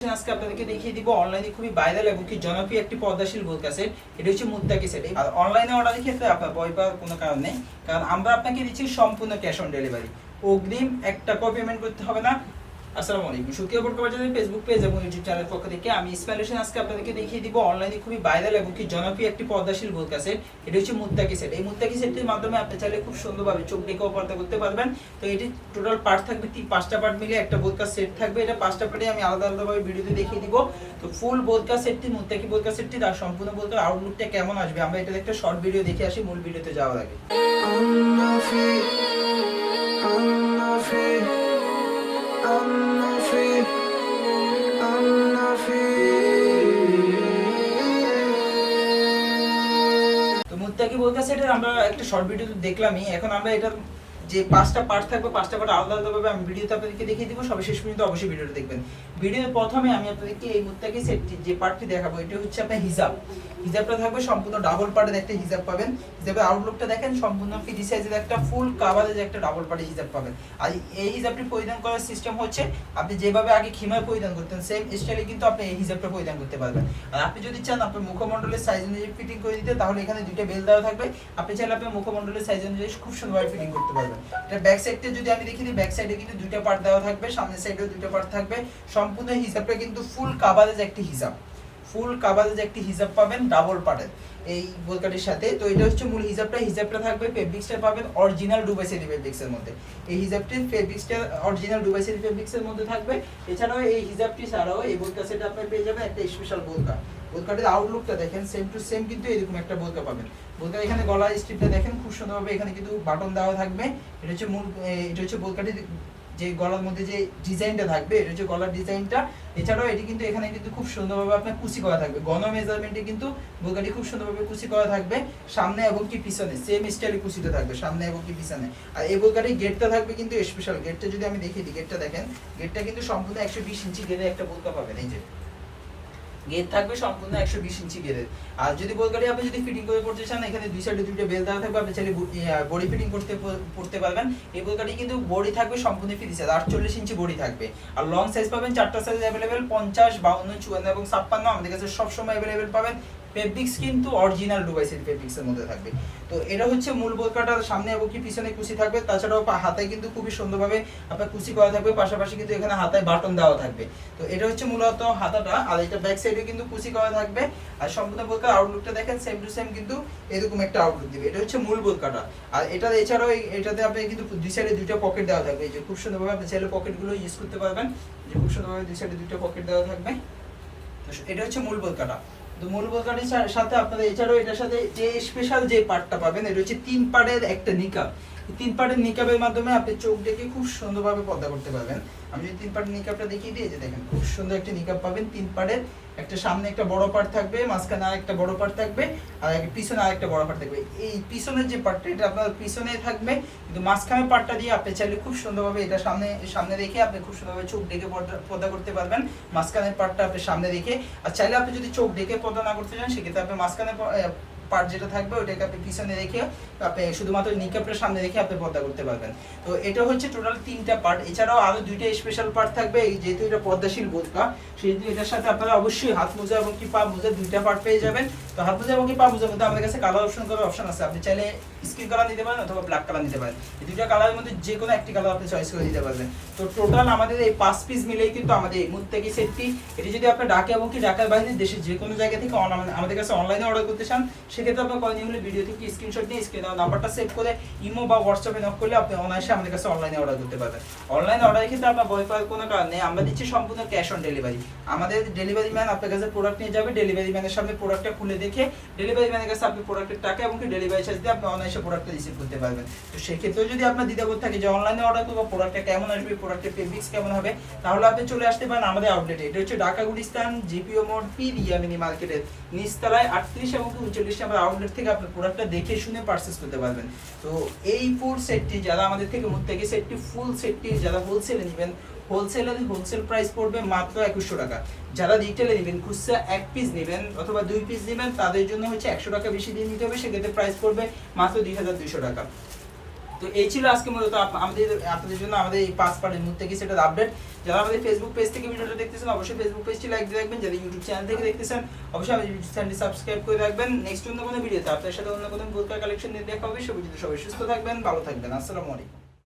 আজকে আপনাদেরকে দেখিয়ে দিব অনলাইনে খুবই ভাইরাল এবং কি জনপ্রিয় একটি পর্দাশীল বোরকা সেট। এটা হচ্ছে মুত্তাকি সেট। আর অনলাইনে অর্ডারের ক্ষেত্রে আপনার ভয় পাওয়ার কোনো কারণ নেই, কারণ আমরা আপনাকে দিচ্ছি সম্পূর্ণ ক্যাশ অন ডেলিভারি। অগ্রিম 1 টাকাও পেমেন্ট করতে হবে না। আসসালামু আলাইকুম, সুকিয়া বোরকা বাজারের ফেসবুক পেজ এবং ইউটিউব চ্যানেলের পক্ষ থেকে আমি ইসমাইল হোসেন আজকে আপনাদেরকে দেখিয়ে দিব অনলাইনে খুবই ভাইরাল এবং কি জনপ্রিয় একটি পর্দাশীল বোরকা সেট। এটা হচ্ছে মুত্তাকি সেট। এই মুত্তাকি সেটটির মাধ্যমে আপনি চাইলে খুব সুন্দরভাবে চোখ ডেকেও পর্দা করতে পারবেন। তো এটি টোটাল পার্ট থাকবে 5টা পার্ট মিলে একটা বোরকা সেট থাকবে। এটা 5টা পার্টে আমি আলাদা আলাদাভাবে ভিডিওতে দেখিয়ে দিব। তো ফুল বোরকা সেটটি, মুত্তাকি বোরকা সেটটি তার সম্পূর্ণ বোরকার আউটলুকটা কেমন আসবে আমরা এটা একটা শর্ট ভিডিও দেখে আসি মূল ভিডিওতে যাওয়ার আগে। মুত্তাকি বোরকা সেটের আমরা একটা শর্ট ভিডিও দেখলামই। এখন আমরা এটা যে 5টা পার্ট থাকবে, 5টা পার্ট আলাদা আলাদাভাবে আমি ভিডিওতে আপনাদেরকে দেখিয়ে দিব। সবাই শেষ পর্যন্ত অবশ্যই ভিডিওটা দেখবেন। ভিডিওর প্রথমে আমি আপনাদেরকে এই মুত্তাকি সেটটি যে পার্টটি দেখাবো এটা হচ্ছে আপনার হিজাব। হিজাবটা থাকবে সম্পূর্ণ ডাবল পার্টের একটা হিজাব পাবেন। হিজাবের আউটলুকটা দেখেন, সম্পূর্ণ ফ্রি সাইজের একটা ফুল কাভারেজ একটা ডাবল পার্টের হিজাব পাবেন। আর এই হিজাবটি পরিধান করার সিস্টেম হচ্ছে আপনি যেভাবে আগে খিমার পরিধান করতেন সেম স্টাইলে কিন্তু আপনি এই হিজাবটা পরিধান করতে পারবেন। আর আপনি যদি চান আপনার মুখমণ্ডলের সাইজ অনুযায়ী ফিটিং করে দিতে, তাহলে এখানে দুইটা বেল দেওয়া থাকবে। আপনি চাইলে আপনার মুখমণ্ডলের সাইজ অনুযায়ী খুব সুন্দরভাবে ফিটিং করতে পারবেন। এটা ব্যাক সাইডে যদি আমি দেখি দিই, ব্যাক সাইডে কিন্তু দুইটা পার্ট দেওয়া থাকবে, সামনের সাইডেও দুইটা পার্ট থাকবে। সম্পূর্ণ হিজাবটা কিন্তু ফুল কাভারেজ একটি হিজাব, ফুল কাভারেজ একটি হিজাব পাবেন ডাবল পার্টের এই বোরকাটির সাথে। তো এটা হচ্ছে মূল হিজাবটা। হিজাবটা থাকবে ফেব্রিক্সটা পাবেন অরিজিনাল দুবাই সেরি ফেব্রিক্সের মধ্যে। এই হিজাবটির ফেব্রিক্সটা অরিজিনাল দুবাই সেরি ফেব্রিক্সের মধ্যে থাকবে। এছাড়াও এই হিজাবটি ছাড়াও এই বোরকা সেটে আপনি পেয়ে যাবেন একটা স্পেশাল বোরকা। বোরকাটির আউটলুকটা দেখেন, সেম টু সেম কিন্তু এরকম একটা বোরকা পাবেন। বোরকার এখানে গলার স্ট্রিপটা দেখেন খুব সুন্দরভাবে, এখানে কিন্তু বাটন দেওয়া থাকবে। এটা হচ্ছে মূল, এটা হচ্ছে বোরকাটির যে গলার মধ্যে যে ডিজাইনটা থাকবে, এটা হচ্ছে গলার ডিজাইনটা। এছাড়াও এটি কিন্তু এখানে কিন্তু খুব সুন্দরভাবে আপনার কুচি করা থাকবে, গণ মেজারমেন্টে কিন্তু বোরকাটি খুব সুন্দরভাবে কুচি করা থাকবে সামনে এবং কি পিছনে, সেম স্টাইলে কুচিটা থাকবে সামনে এবং কি পিছনে। আর এই বোরকাটির গেটটা থাকবে কিন্তু স্পেশাল। গেটটা যদি আমি দেখিয়ে দিই, গেটটা দেখেন, গেটটা কিন্তু সম্পূর্ণ 120 ইঞ্চি গেরে একটা বোরকা পাবেন। এই যে গেট থাকবে সম্পূর্ণ 120 ইঞ্চি গেরের। আর যদি বোরকাটি আপনি যদি ফিটিং করে পড়তে চান, এখানে দুই সাইডে দুইটা বেল দেওয়া থাকবে, আপনি চাইলে বডি ফিটিং করতে পারবেন। এই বোরকাটি কিন্তু বডি থাকবে সম্পূর্ণ ফ্রি সাইজ, 48 ইঞ্চি বডি থাকবে। আর লং সাইজ পাবেন 4টা সাইজ अवेलेबल, 50, 52, 54 এবং 56 আমাদের কাছে সব সময় अवेलेबल পাবেন। ফেব্রিক্স কিন্তু অরিজিনাল দুবাই সেরি ফেব্রিক্সের মধ্যে থাকবে। তো এটা হচ্ছে মূল বোরকাটার সামনে এবং কি পিছনে কুচি থাকবে। তাছাড়াও হাতায় কিন্তু খুবই সুন্দরভাবে আপনার কুচি করা থাকবে, পাশাপাশি কিন্তু এখানে হাতায় বাটন দেওয়া থাকবে। তো এটা হচ্ছে মূলত হাতাটা। আর এটা ব্যাক সাইডে কিন্তু কুচি করা থাকবে। আর সম্পূর্ণ বোরকার আউটলুকটা দেখেন, সেম টু সেম কিন্তু এরকম একটা আউটলুক দিবে। এটা হচ্ছে মূল বোরকাটা। আর এটা এছাড়াও এটাতে আপনি কিন্তু দুই সাইডে দুইটা পকেট দেওয়া থাকবে। এই যে খুব সুন্দরভাবে আপনি চাইলে পকেটগুলো ইউজ করতে পারবেন। যে খুব সুন্দরভাবে দুই সাইডে দুইটা পকেট দেওয়া থাকবে। তো এটা হচ্ছে মূল বোরকাটা। তো মূল বোরকাটির সাথে আপনারা এছাড়াও এটার সাথে যে স্পেশাল যে পার্টটা পাবেন, এটা হচ্ছে 3 পার্টের একটা নিকাব। 3 পার্টের নিকাবের মাধ্যমে আপনি চোখ ডেকে খুব সুন্দরভাবে পর্দা করতে পারবেন। আমি যদি 3 পার্টের নিকাবটা দেখিয়ে দিই, যে দেখেন খুব সুন্দর একটা নিকাব পাবেন 3 পার্টের। একটা সামনে একটা বড় পার্ট থাকবে, মাঝখানে আরেকটা বড় পার্ট থাকবে, আর পিছনে আরেকটা বড় পার্ট থাকবে। এই পিছনের যে পার্টটা, এটা আপনার পিছনে থাকবে, কিন্তু মাঝখানের পার্টটা দিয়ে আপনি চাইলে খুব সুন্দরভাবে এটা সামনে রেখে আপনি খুব সুন্দরভাবে চোখ ডেকে পর্দা করতে পারবেন। মাঝখানের পার্টটা আপনি সামনে রেখে। আর চাইলে আপনি যদি চোখ ডেকে পর্দা না করতে চান, সেক্ষেত্রে আপনি মাঝখানে পার্ট যেটা থাকবে ওটাকে আপনি পিছনে রেখে আপনি শুধুমাত্র নিকাবটার সামনে রেখে আপনি পর্দা করতে পারবেন। তো এটা হচ্ছে টোটাল 3টা পার্ট। এছাড়াও আরো 2টা স্পেশাল পার্ট থাকবে। এই যেহেতু এটা পর্দাশীল বোরকা, সেহেতু এটার সাথে আপনারা অবশ্যই হাত মোজা এবং কি পা মোজা 2টা পার্ট পেয়ে যাবেন। তো হাত মোজা এবং কি পা মোজার মধ্যে আমাদের কাছে কালার অপশন আছে। আপনি চাইলে স্কিন কালার নিতে পারেন অথবা ব্ল্যাক কালার নিতে পারেন। এই 2টা কালারের মধ্যে যে কোনো একটি কালার আপনি চয়েস করে দিতে পারবেন। তো টোটাল আমাদের এই 5 পিস মিলেই কিন্তু আমাদের এই মুত্তাকি সেটটি। এটি যদি আপনি ঢাকা এবং কি ঢাকার বাইরে দেশের যে কোনো জায়গা থেকে আমাদের কাছে অনলাইনে অর্ডার করতে চান, সেক্ষেত্রে আপনার কয়নি হলে ভিডিও থেকে স্ক্রিনশট নিয়ে স্ক্রিনে দেওয়া নাম্বারটা সেভ করে ইমো বা হোয়াটসঅ্যাপে নক করলে আপনি অনায়াসে আমাদের কাছে অনলাইনে অর্ডার করতে পারবেন। অনলাইনে অর্ডারের ক্ষেত্রে আপনার ভয় পাওয়ার কোনো কারণ নেই, আমরা দিচ্ছি সম্পূর্ণ ক্যাশ অন ডেলিভারি। আমাদের ডেলিভারি ম্যান আপনার কাছে প্রোডাক্ট নিয়ে যাবে, ডেলিভারি ম্যানের সামনে প্রোডাক্টটা খুলে দেখে ডেলিভারি ম্যানের কাছে আপনি প্রোডাক্টের টাকা এবং ডেলিভারি চার্জ দিয়ে আপনি অনায়াসে প্রোডাক্টটা রিসিভ করতে পারবেন। তো সেক্ষেত্রেও যদি আপনার দ্বিধাবোধ থাকে যে অনলাইনে অর্ডার করবো, প্রোডাক্টটা কেমন আসবে, প্রোডাক্টের ফেব্রিক্স কেমন হবে, তাহলে আপনি চলে আসতে পারেন আমাদের আউটলেটে। এটা হচ্ছে ঢাকা গুলিস্তান জিপিও মোড় পীর ইয়ামিনী মার্কেটের নিচতলায় 38 এবং 39 নম্বর আউটলেট থেকে আপনি প্রোডাক্টটা দেখে শুনে পারচেজ করতে পারবেন। তো এই ফুল সেটটি যারা আমাদের থেকে মুত্তাকি সেটটি ফুল সেটটি যারা হোলসেলে নেবেন, হোলসেল প্রাইস পড়বে মাত্র 2100 টাকা। যারা রিটেলে নেবেন, খুচরা 1 পিস নেবেন অথবা 2 পিস নেবেন, তাদের জন্য হচ্ছে 100 টাকা বেশি দিয়ে নিতে হবে। সেক্ষেত্রে প্রাইস পড়বে মাত্র 2200 টাকা। তো এই ছিল আজকে মূলত আপনাদের জন্য আমাদের এই 5 পার্টের মুত্তাকি সেটের আপডেট। যারা আমাদের ফেসবুক পেজ থেকে ভিডিওটা দেখতেছেন অবশ্যই ফেসবুক পেজটি লাইক দিয়ে রাখবেন, যারা ইউটিউব চ্যানেল থেকে দেখতেছেন অবশ্যই আমাদের ইউটিউব চ্যানেলটি সাবস্ক্রাইব করে রাখবেন। নেক্সট অন্য কোনো ভিডিওতে আপনাদের সাথে অন্য কোনো বোরকা কালেকশন নিয়ে দেখা হবে। সবাই সুস্থ থাকবেন, ভালো থাকবেন। আসসালামু আলাইকুম।